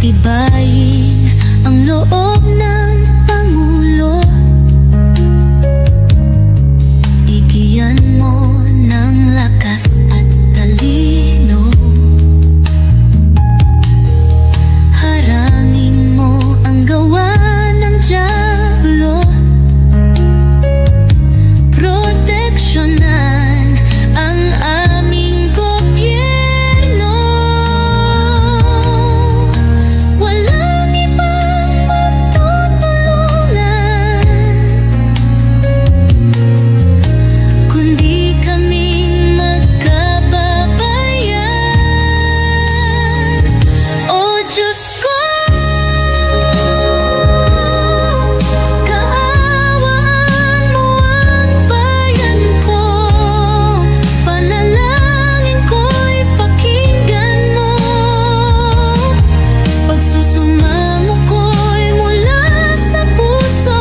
Tibayin ang loob ng Pangulo. Bigyan mo ng lakas at talino. Harangin mo ang gawa ng dyablo. Proteksyonan ang aming gobyerno. Walang ibang magtutulungan kundi kaming magkababayan. O Diyos ko, kaawaan mo ang bayan ko. Panalangin ko'y pakinggan mo. Pagsusumamo ko'y mula sa puso.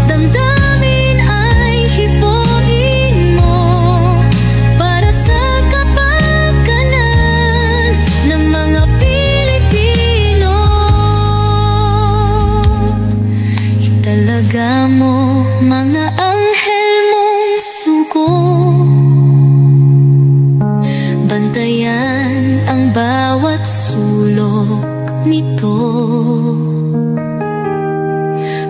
Damdamin ay hipuin mo para sa kapakanan ng mga Pilipino. Italaga mo mga anghel mong sugo. Bantayan ang bawat sulok nito.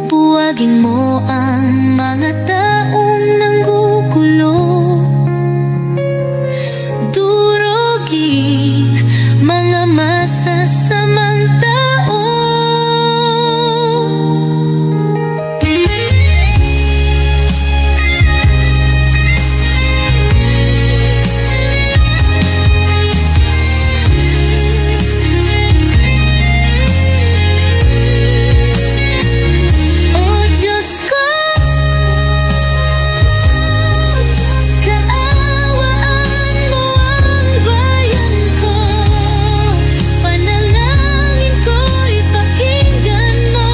Buwagin mo ang mga taong nanggugulo. Durugin mga masasamang tao. O Diyos ko, kaawaan mo ang bayan ko. Panalangin ko'y pakinggan mo.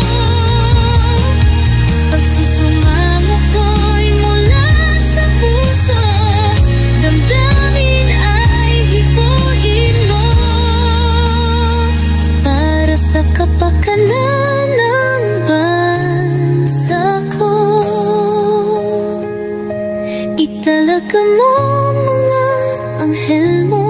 Pagsusumamo ko'y mula sa puso. Damdamin ay hipuin mo para sa kapakanan ng bansa ko. Italaga mo mga anghel mo